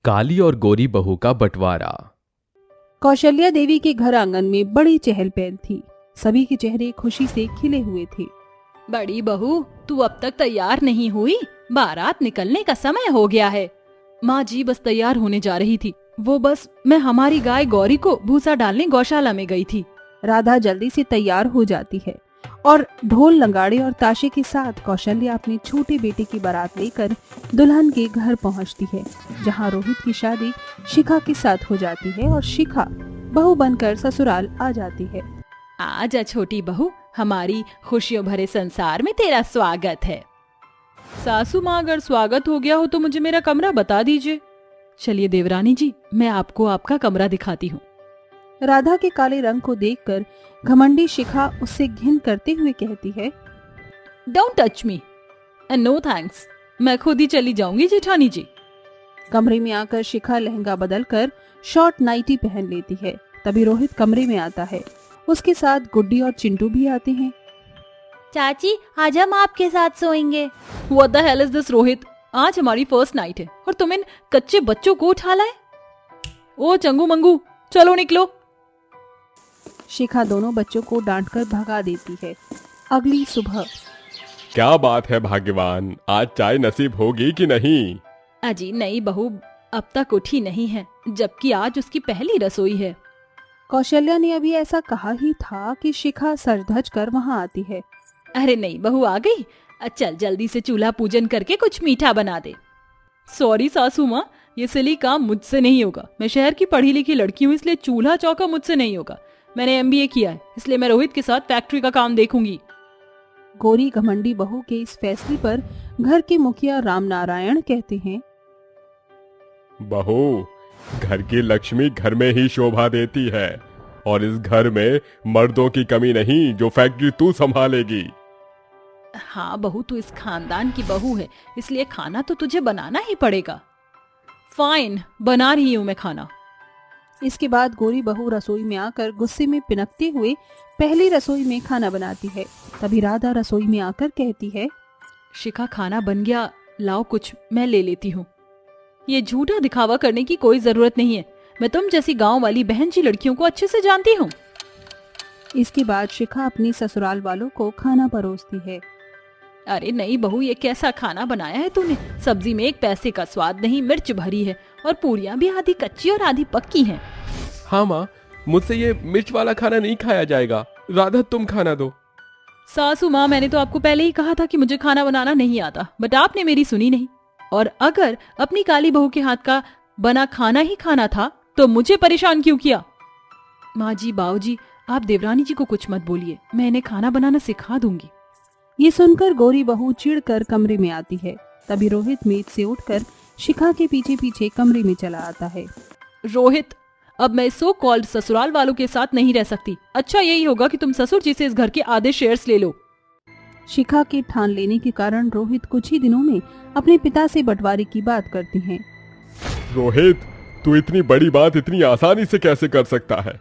काली और गोरी बहू का बंटवारा। कौशल्या देवी के घर आंगन में बड़ी चहल पहल थी। सभी के चेहरे खुशी से खिले हुए थे। बड़ी बहू, तू अब तक तैयार नहीं हुई? बारात निकलने का समय हो गया है। माँ जी बस तैयार होने जा रही थी। वो बस मैं हमारी गाय गौरी को भूसा डालने गौशाला में गई थी। राधा जल्दी से तैयार हो जाती है और ढोल नगाड़े और ताशे के साथ कौशल्या अपने छोटे बेटे की बारात लेकर दुल्हन के घर पहुंचती है, जहां रोहित की शादी शिखा के साथ हो जाती है और शिखा बहू बनकर ससुराल आ जाती है। आजा छोटी बहू, हमारी खुशियों भरे संसार में तेरा स्वागत है। सासू माँ, अगर स्वागत हो गया हो तो मुझे मेरा कमरा बता दीजिए। चलिए देवरानी जी, मैं आपको आपका कमरा दिखाती हूँ। राधा के काले रंग को देखकर घमंडी शिखा उससे घिन करते हुए कहती है, don't touch me and no thanks, मैं खुद ही चली जाऊंगी जेठानी जी। कमरे में आकर शिखा लहंगा बदलकर शॉर्ट नाइटी पहन लेती है। तभी रोहित कमरे में आता है। उसके साथ गुड्डी और चिंटू भी आते हैं। चाची, आज हम आपके साथ सोएंगे। What the hell is this, Rohit? आज हमारी फर्स्ट नाइट है और तुम इन कच्चे बच्चों को उठा लाए। ओ चंगू मंगू, चलो निकलो। शिखा दोनों बच्चों को डांटकर भगा देती है। अगली सुबह, क्या बात है भाग्यवान, आज चाय नसीब होगी कि नहीं? अजी नहीं बहू, अब तक उठी नहीं है, जबकि आज उसकी पहली रसोई है। कौशल्या ने अभी ऐसा कहा ही था कि शिखा सर धज कर वहाँ आती है। अरे नहीं बहू, आ गई। चल जल्दी से चूल्हा पूजन करके कुछ मीठा बना दे। सॉरी सासू माँ, ये सिली काम मुझसे नहीं होगा। मैं शहर की पढ़ी लिखी लड़की हूँ, इसलिए चूल्हा चौका मुझसे नहीं होगा। मैंने MBA किया है, इसलिए मैं रोहित के साथ फैक्ट्री का काम देखूंगी। गोरी घमंडी बहू के इस फैसले पर घर के मुखिया राम नारायण कहते हैं, बहू, घर की लक्ष्मी घर में ही शोभा देती है और इस घर में मर्दों की कमी नहीं जो फैक्ट्री तू संभालेगी। हाँ बहू, तू इस खानदान की बहू है, इसलिए खाना तो तुझे बनाना ही पड़ेगा। फाइन, बना रही हूँ मैं खाना। इसके बाद गोरी बहू रसोई में आकर गुस्से में पिनकते हुए पहली रसोई में खाना बनाती है। तभी राधा रसोई में आकर कहती है, शिखा, खाना बन गया, लाओ कुछ मैं ले लेती हूँ। ये झूठा दिखावा करने की कोई जरूरत नहीं है। मैं तुम जैसी गांव वाली बहन जी लड़कियों को अच्छे से जानती हूँ। इसके बाद शिखा अपनी ससुराल वालों को खाना परोसती है। अरे नहीं बहू, ये कैसा खाना बनाया है तूने? सब्जी में एक पैसे का स्वाद नहीं, मिर्च भरी है और पूरियां भी आधी कच्ची और आधी पक्की हैं। हाँ माँ, मुझसे ये मिर्च वाला खाना नहीं खाया जाएगा। राधा, तुम खाना दो। सासू माँ, मैंने तो आपको पहले ही कहा था कि मुझे खाना बनाना नहीं आता, बट आपने मेरी सुनी नहीं। और अगर अपनी काली बहू के हाथ का बना खाना ही खाना था तो मुझे परेशान क्यों किया? माँ जी, बाऊ जी, आप देवरानी जी को कुछ मत बोलिए, मैं इन्हें खाना बनाना सिखा दूंगी। ये सुनकर गोरी बहू चिढ़कर कमरे में आती है। तभी रोहित मेज से उठकर शिखा के पीछे पीछे कमरे में चला आता है। रोहित, अब मैं सो कॉल्ड ससुराल वालों के साथ नहीं रह सकती। अच्छा यही होगा कि तुम ससुर जी से इस घर के आधे शेयर्स ले लो। शिखा के ठान लेने के कारण रोहित कुछ ही दिनों में अपने पिता से बंटवारे की बात करते हैं। रोहित, तू इतनी बड़ी बात इतनी आसानी से कैसे कर सकता है?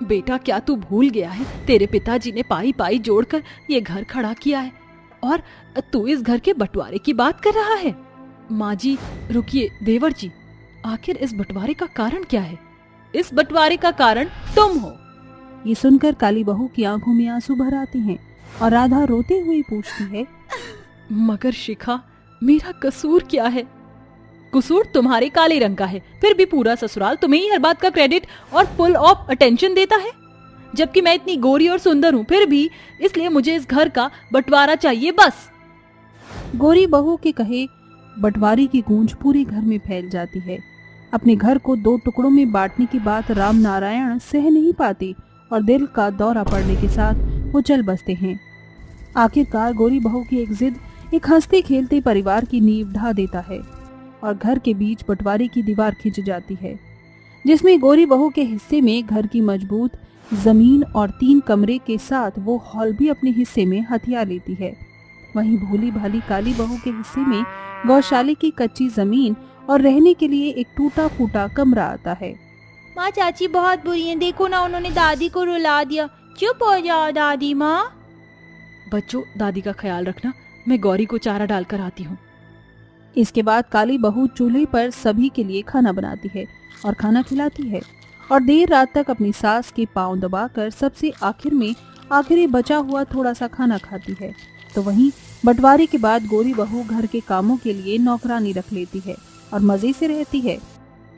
बेटा, क्या तू भूल गया है, तेरे पिताजी ने पाई पाई जोड़कर ये घर खड़ा किया है और तू इस घर के बंटवारे की बात कर रहा है? माँ जी रुकिए, देवर जी, आखिर इस बंटवारे का कारण क्या है? इस बंटवारे का कारण तुम हो। ये सुनकर काली बहू की आंखों में आंसू भर आते हैं और राधा रोते हुए पूछती है, मगर शिखा, मेरा कसूर क्या है? कसूर तुम्हारे काले रंग का है, फिर भी पूरा ससुराल तुम्हें ही हर बात का क्रेडिट और फुल ऑफ अटेंशन देता है, जबकि मैं इतनी गोरी और सुंदर हूँ फिर भी, इसलिए मुझे इस घर का बंटवारा चाहिए बस। गोरी बहू के कहे बंटवारे की गूंज पूरे घर में फैल जाती है। अपने घर को 2 टुकड़ों में बांटने की बात राम नारायण सह नहीं पाते और दिल का दौरा पड़ने के साथ वो चल बसते हैं। आखिरकार गोरी बहू की एक जिद एक हंसते खेलते परिवार की नींव ढा देता है और घर के बीच बंटवारे की दीवार खिंच जाती है, जिसमें गोरी बहू के हिस्से में घर की मजबूत जमीन और 3 कमरे के साथ वो हॉल भी अपने हिस्से में हथिया लेती है। वहीं भोली भाली काली बहू के हिस्से में गौशाले की कच्ची जमीन और रहने के लिए एक टूटा फूटा कमरा आता है। माँ, चाची बहुत बुरी हैं, देखो ना, उन्होंने दादी को रुला दिया। चुप हो जाओ दादी माँ। बच्चों, दादी का ख्याल रखना, मैं गौरी को चारा डालकर आती हूँ। इसके बाद काली बहू चूल्हे पर सभी के लिए खाना बनाती है और खाना खिलाती है और देर रात तक अपनी सास के पांव दबाकर सबसे आखिर में आखिरी बचा हुआ थोड़ा सा खाना खाती है। तो वहीं बंटवारे के बाद गोरी बहू घर के कामों के लिए नौकरानी रख लेती है और मजे से रहती है।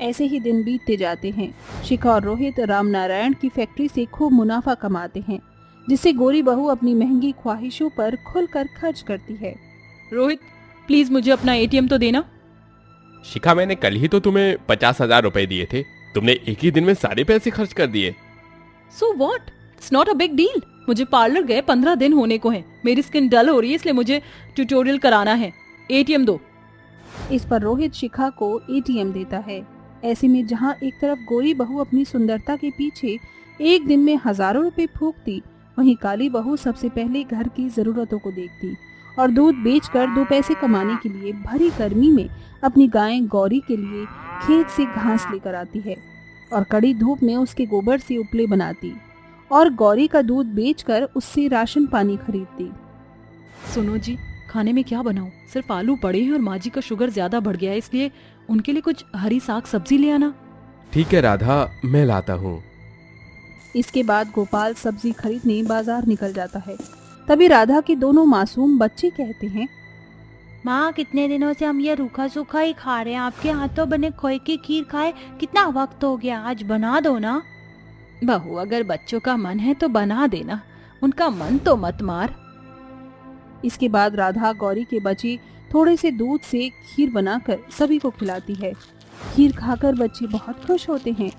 ऐसे ही दिन बीतते जाते हैं। शिखा और रोहित रामनारायण की फैक्ट्री से खूब मुनाफा कमाते हैं, जिससे गोरी बहू अपनी महंगी ख्वाहिशों पर खुलकर खर्च करती है। रोहित प्लीज मुझे अपना एटीएम तो देना। शिखा, मैंने कल ही तो तुम्हें 50,000 रुपए दिए थे, तुमने एक ही दिन में सारे पैसे खर्च कर दिए। So what, it's not a big deal. मुझे पार्लर गए 15 दिन होने को हैं। मेरी स्किन डल हो रही है, इसलिए मुझे ट्यूटोरियल कराना है। एटीएम दो। इस पर रोहित शिखा को एटीएम देता है। ऐसे में जहां एक तरफ गोरी बहू अपनी सुंदरता के पीछे एक दिन में हजारों रुपए फूंकती, वहीं काली बहू सबसे पहले घर की जरूरतों को देखती और दूध बेचकर 2 पैसे कमाने के लिए भरी गर्मी में अपनी गाय गौरी के लिए खेत से घास लेकर आती है और कड़ी धूप में उसके गोबर से उपले बनाती और गौरी का दूध बेचकर उससे राशन पानी खरीदती। सुनो जी, खाने में क्या बनाऊं? सिर्फ आलू पड़े हैं और माँ जी का शुगर ज्यादा बढ़ गया है, इसलिए उनके लिए कुछ हरी साग सब्जी ले आना। ठीक है राधा, मैं लाता हूँ। इसके बाद गोपाल सब्जी खरीदने बाजार निकल जाता है। तभी राधा के दोनों मासूम बच्चे कहते हैं, माँ कितने दिनों से हम ये रूखा सूखा ही खा रहे हैं, आपके हाथों बने खोए की खीर खाए कितना वक्त हो गया, आज बना दो ना। बहू, अगर बच्चों का मन है तो बना देना, उनका मन तो मत मार। इसके बाद राधा गौरी के बचे थोड़े से दूध से खीर बनाकर सभी को खिलाती है। खीर खाकर बच्चे बहुत खुश होते हैं।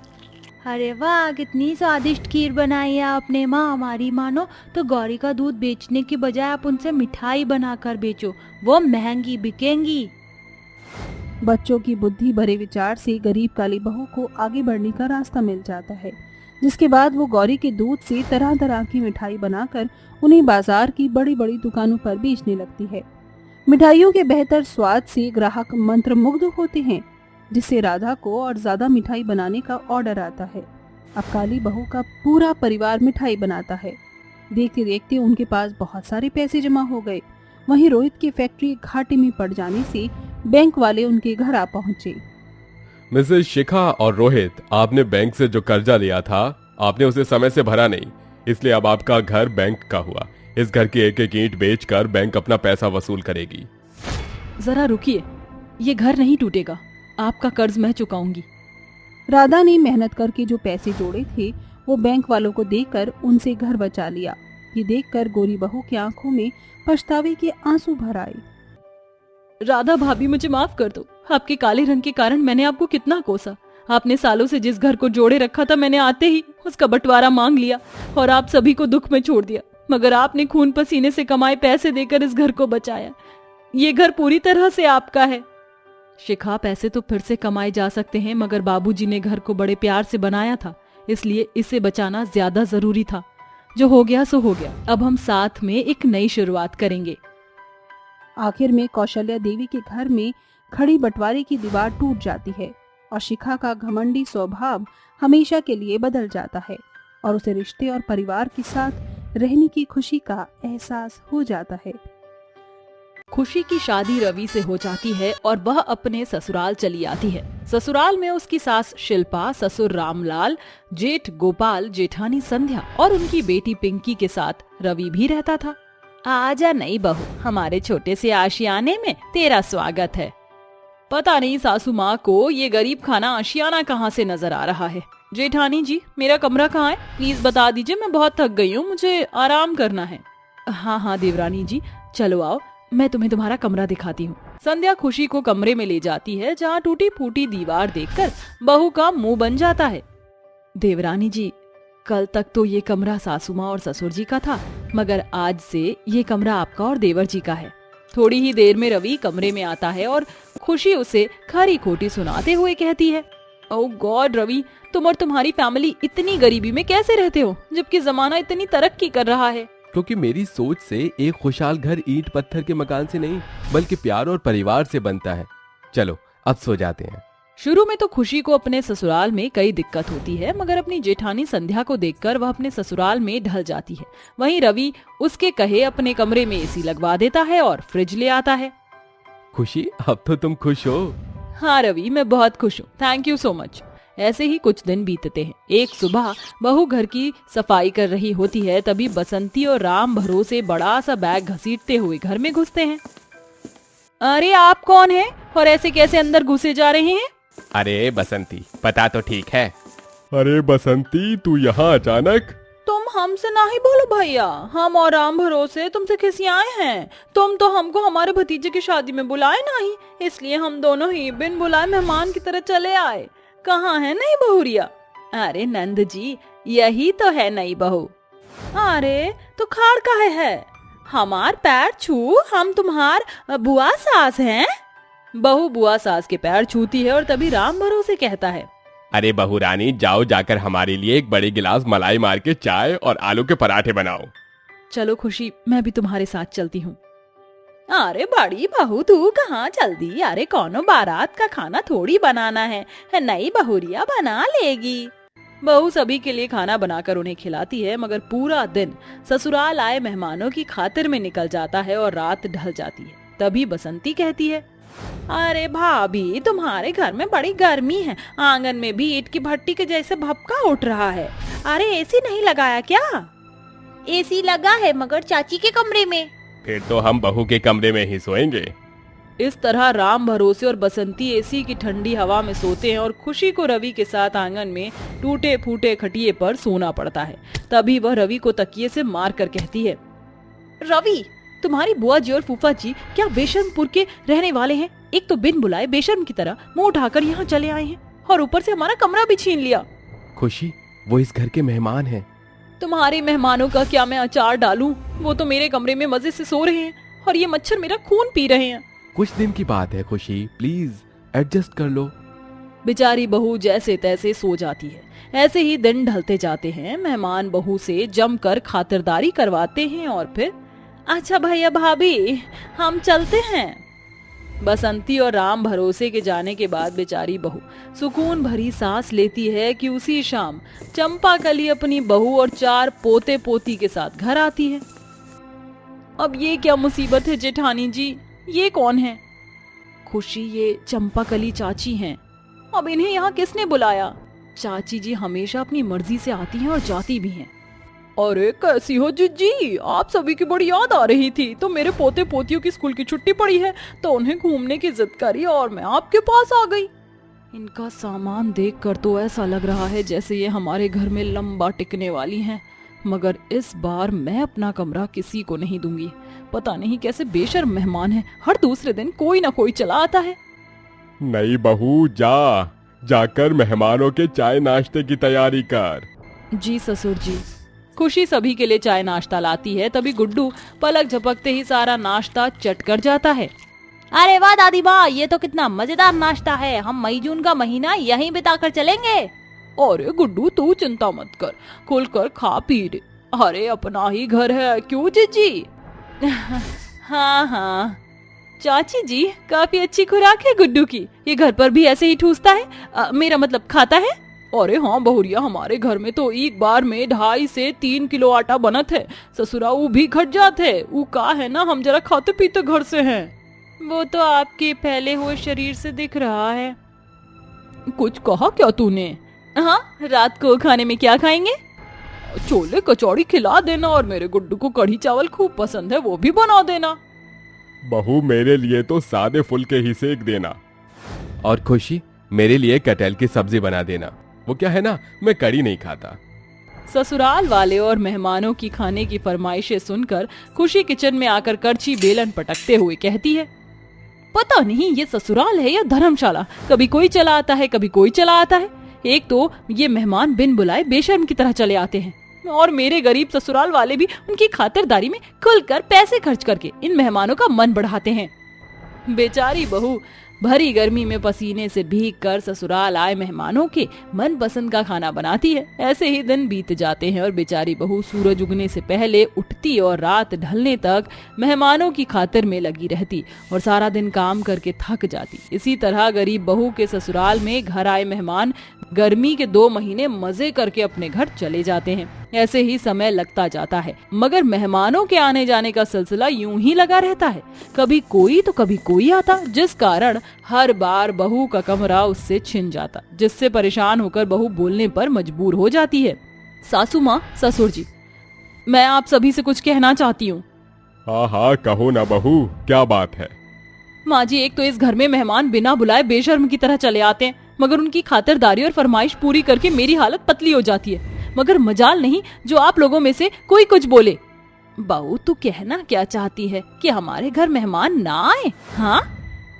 अरे वाह, कितनी स्वादिष्ट खीर बनाई है आपने माँ। हमारी मानो तो गौरी का दूध बेचने की बजाय आप उनसे मिठाई बनाकर बेचो, वो महंगी बिकेंगी। बच्चों की बुद्धि भरे विचार से गरीब काली बहू को आगे बढ़ने का रास्ता मिल जाता है, जिसके बाद वो गौरी के दूध से तरह तरह की मिठाई बनाकर उन्हें बाजार की बड़ी बड़ी दुकानों पर बेचने लगती है। मिठाइयों के बेहतर स्वाद से ग्राहक मंत्रमुग्ध होते हैं, जिससे राधा को और ज्यादा मिठाई बनाने का ऑर्डर आता है। अब काली बहू का पूरा परिवार मिठाई बनाता है। देखते देखते उनके पास बहुत सारे पैसे जमा हो गए। वहीं रोहित की फैक्ट्री घाटे में पड़ जाने से बैंक वाले उनके घर आ पहुंचे। मिसेस शिखा और रोहित, आपने बैंक से जो कर्जा लिया था, आपने उसे समय से भरा नहीं, इसलिए अब आपका घर बैंक का हुआ। इस घर की एक एक ईंट बेचकर बैंक अपना पैसा वसूल करेगी। जरा रुकिए, ये घर नहीं टूटेगा, आपका कर्ज मैं चुकाऊंगी। राधा ने मेहनत करके जो पैसे जोड़े थे वो बैंक वालों को देकर उनसे घर बचा लिया। ये देखकर गोरी बहू की आंखों में पछतावे के आंसू भर आए। राधा भाभी, मुझे माफ कर दो। आपके काले रंग के कारण मैंने आपको कितना कोसा। आपने सालों से जिस घर को जोड़े रखा था, मैंने आते ही उसका बंटवारा मांग लिया और आप सभी को दुख में छोड़ दिया। मगर आपने खून पसीने से कमाए पैसे देकर इस घर को बचाया। ये घर पूरी तरह से आपका है। शिखा, पैसे तो फिर से कमाए जा सकते हैं, मगर बाबूजी ने घर को बड़े प्यार से बनाया था, इसलिए इसे बचाना ज्यादा जरूरी था। जो हो गया सो हो गया। अब हम साथ में एक नई शुरुआत करेंगे। आखिर में कौशल्या देवी के घर में खड़ी बंटवारे की दीवार टूट जाती है और शिखा का घमंडी स्वभाव हमेशा के लिए बदल जाता है और उसे रिश्ते और परिवार के साथ रहने की खुशी का एहसास हो जाता है। खुशी की शादी रवि से हो जाती है और वह अपने ससुराल चली आती है। ससुराल में उसकी सास शिल्पा, ससुर रामलाल, जेठ गोपाल, जेठानी संध्या और उनकी बेटी पिंकी के साथ रवि भी रहता था। आजा नई बहू, हमारे छोटे से आशियाने में तेरा स्वागत है। पता नहीं सासू माँ को ये गरीब खाना आशियाना कहाँ से नजर आ रहा है। जेठानी जी, मेरा कमरा कहाँ है? प्लीज बता दीजिए, मैं बहुत थक गई हूँ, मुझे आराम करना है। हाँ देवरानी जी, चलो आओ, मैं तुम्हें तुम्हारा कमरा दिखाती हूँ। संध्या खुशी को कमरे में ले जाती है, जहाँ टूटी फूटी दीवार देखकर बहू का मुंह बन जाता है। देवरानी जी, कल तक तो ये कमरा सासू माँ और ससुर जी का था, मगर आज से ये कमरा आपका और देवर जी का है। थोड़ी ही देर में रवि कमरे में आता है और खुशी उसे खरी खोटी सुनाते हुए कहती है, ओह गॉड रवि, तुम और तुम्हारी फैमिली इतनी गरीबी में कैसे रहते हो, जबकि जमाना इतनी तरक्की कर रहा है। क्योंकि मेरी सोच से एक खुशहाल घर ईंट पत्थर के मकान से नहीं, बल्कि प्यार और परिवार से बनता है। चलो अब सो जाते हैं। शुरू में तो खुशी को अपने ससुराल में कई दिक्कत होती है, मगर अपनी जेठानी संध्या को देखकर वह अपने ससुराल में ढल जाती है। वहीं रवि उसके कहे अपने कमरे में एसी लगवा देता है और फ्रिज ले आता है। खुशी, अब तो तुम खुश हो। हाँ रवि, मैं बहुत खुश हूँ, थैंक यू सो मच। ऐसे ही कुछ दिन बीतते हैं। एक सुबह बहू घर की सफाई कर रही होती है, तभी बसंती और राम भरोसे बड़ा सा बैग घसीटते हुए घर में घुसते हैं। अरे आप कौन हैं और ऐसे कैसे अंदर घुसे जा रहे हैं? अरे बसंती, पता तो ठीक है। अरे बसंती, तू यहाँ अचानक? तुम हमसे ना ही बोलो भैया, हम और राम भरोसे तुमसे खिसियाए हैं। तुम तो हमको हमारे भतीजे की शादी में बुलाए नहीं, इसलिए हम दोनों ही बिन बुलाए मेहमान की तरह चले आए। कहाँ है नई बहुरिया? अरे नंद जी, यही तो है नई बहू। अरे तो खाड़ काहे है? हमार पैर छू, हम तुम्हार बुआ सास हैं। बहू बुआ सास के पैर छूती है और तभी राम भरोसे कहता है, अरे बहू रानी, जाओ जाकर हमारे लिए एक बड़े गिलास मलाई मार के चाय और आलू के पराठे बनाओ। चलो खुशी, मैं भी तुम्हारे साथ चलती हूँ। अरे बड़ी बहू, तू कहाँ चल दी? अरे कौनो बारात का खाना थोड़ी बनाना है, नई बहुरिया बना लेगी। बहू सभी के लिए खाना बनाकर उन्हें खिलाती है, मगर पूरा दिन ससुराल आए मेहमानों की खातिर में निकल जाता है और रात ढल जाती है। तभी बसंती कहती है, अरे भाभी, तुम्हारे घर में बड़ी गर्मी है, आंगन में भी ईंट की भट्टी के जैसे भपका उठ रहा है। अरे एसी नहीं लगाया क्या? एसी लगा है, मगर चाची के कमरे में। फिर तो हम बहू के कमरे में ही सोएंगे। इस तरह राम भरोसे और बसंती एसी की ठंडी हवा में सोते हैं और खुशी को रवि के साथ आंगन में टूटे फूटे खटिए पर सोना पड़ता है। तभी वह रवि को तकिए से मार कर कहती है, रवि, तुम्हारी बुआ जी और फूफा जी क्या बेशर्मपुर के रहने वाले हैं? एक तो बिन बुलाए बेशर्म की तरह मुंह उठाकर यहाँ चले आए हैं और ऊपर से हमारा कमरा भी छीन लिया। खुशी, वो इस घर के मेहमान हैं। तुम्हारे मेहमानों का क्या मैं अचार डालूं? वो तो मेरे कमरे में मजे से सो रहे हैं और ये मच्छर मेरा खून पी रहे हैं। कुछ दिन की बात है खुशी, प्लीज एडजस्ट कर लो। बेचारी बहू जैसे तैसे सो जाती है। ऐसे ही दिन ढलते जाते हैं। मेहमान बहू से जमकर खातिरदारी करवाते हैं और फिर, अच्छा भैया भाभी, हम चलते हैं। बसंती और राम भरोसे के जाने के बाद बेचारी बहू सुकून भरी सांस लेती है कि उसी शाम चंपा कली अपनी बहू और 4 पोते पोती के साथ घर आती है। अब ये क्या मुसीबत है जेठानी जी? ये कौन है? खुशी, ये चंपा कली चाची हैं। अब इन्हें यहाँ किसने बुलाया? चाची जी हमेशा अपनी मर्जी से आती हैं और जाती भी हैं। अरे कैसी हो जीजी? आप सभी की बड़ी याद आ रही थी, तो मेरे पोते पोतियों की स्कूल की छुट्टी पड़ी है, तो उन्हें घूमने की जिद करी और मैं आपके पास आ गई। इनका सामान देखकर तो ऐसा लग रहा है जैसे ये हमारे घर में लंबा टिकने वाली हैं, मगर इस बार मैं अपना कमरा किसी को नहीं दूंगी। पता नहीं कैसे बेशर्म मेहमान है, हर दूसरे दिन कोई ना कोई चला आता है। नई बहू, जाकर मेहमानों के चाय नाश्ते की तैयारी कर। जी ससुर जी। खुशी सभी के लिए चाय नाश्ता लाती है। तभी गुड्डू पलक झपकते ही सारा नाश्ता चट कर जाता है। अरे वाह दादी माँ, ये तो कितना मजेदार नाश्ता है। हम मई जून का महीना यहीं बिताकर चलेंगे। अरे गुड्डू, तू चिंता मत कर, खुलकर खा पी ले। अरे अपना ही घर है, क्यों जीजी? हाँ हाँ चाची जी, काफी अच्छी खुराक है गुड्डू की। ये घर पर भी ऐसे ही ठूसता है, मेरा मतलब खाता है। अरे हाँ बहुरिया, हमारे घर में तो एक बार में 2.5 से 3 किलो आटा बनत है। ससुरा ऊ भी घट जात है। ऊ का है ना, हम जरा खाते पीते घर से हैं। वो तो आपके फैले हुए शरीर से दिख रहा है। कुछ कहा क्या तूने? हाँ, रात को खाने में क्या खाएंगे? छोले कचौड़ी खिला देना, और मेरे गुड्डू को कढ़ी चावल खूब पसंद है, वो भी बना देना। बहू, मेरे लिए तो सादे फुल्के ही सेक देना। और खुशी, मेरे लिए कटहल की सब्जी बना देना। वो क्या है ना, मैं कड़ी नहीं खाता। ससुराल वाले और मेहमानों की खाने की फरमाइशें सुनकर खुशी किचन में आकर करछी बेलन पटकते हुए कहती है, पता नहीं ये ससुराल है या धर्मशाला, कभी कोई चला आता है कभी कोई चला आता है। एक तो ये मेहमान बिन बुलाए बेशर्म की तरह चले आते हैं, और मेरे गरीब ससुराल वाले भी उनकी खातिरदारी में खुलकर पैसे खर्च करके इन मेहमानों का मन बढ़ाते हैं। बेचारी बहू भरी गर्मी में पसीने से भीग कर ससुराल आए मेहमानों के मन पसंद का खाना बनाती है। ऐसे ही दिन बीत जाते हैं और बेचारी बहू सूरज उगने से पहले उठती और रात ढलने तक मेहमानों की खातिर में लगी रहती और सारा दिन काम करके थक जाती। इसी तरह गरीब बहू के ससुराल में घर आए मेहमान गर्मी के 2 महीने मजे करके अपने घर चले जाते हैं। ऐसे ही समय लगता जाता है, मगर मेहमानों के आने जाने का सिलसिला यूं ही लगा रहता है। कभी कोई तो कभी कोई आता, जिस कारण हर बार बहू का कमरा उससे छिन जाता, जिससे परेशान होकर बहू बोलने पर मजबूर हो जाती है। सासू माँ, ससुर जी, मैं आप सभी से कुछ कहना चाहती हूँ। हाँ हाँ कहो ना बहू, क्या बात है? माँ जी, एक तो इस घर में मेहमान बिना बुलाए बेशर्म की तरह चले आते हैं, मगर उनकी खातिरदारी और फरमाइश पूरी करके मेरी हालत पतली हो जाती है। मगर मजाल नहीं जो आप लोगों में से कोई कुछ बोले। बहू, तू कहना क्या चाहती है कि हमारे घर मेहमान ना आए? हाँ,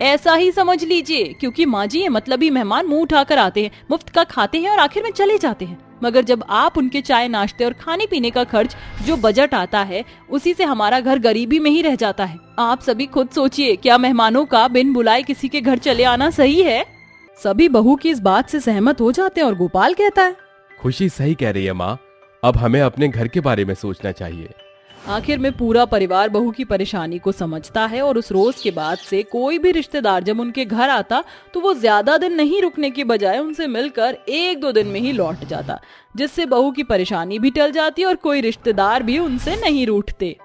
ऐसा ही समझ लीजिए, क्योंकि माँ जी ये मतलबी मेहमान मुंह उठाकर आते हैं, मुफ्त का खाते हैं और आखिर में चले जाते हैं। मगर जब आप उनके चाय नाश्ते और खाने पीने का खर्च जो बजट आता है, उसी से हमारा घर गरीबी में ही रह जाता है। आप सभी खुद सोचिए, क्या मेहमानों का बिन बुलाए किसी के घर चले आना सही है? सभी बहू की इस बात से सहमत हो जाते हैं और गोपाल कहता है, खुशी सही कह रही है माँ, अब हमें अपने घर के बारे में सोचना चाहिए। आखिर में पूरा परिवार बहू की परेशानी को समझता है और उस रोज के बाद से कोई भी रिश्तेदार जब उनके घर आता तो वो ज्यादा दिन नहीं रुकने की बजाय उनसे मिलकर 1-2 दिन में ही लौट जाता, जिससे बहू की परेशानी भी टल जाती और कोई रिश्तेदार भी उनसे नहीं रूठते।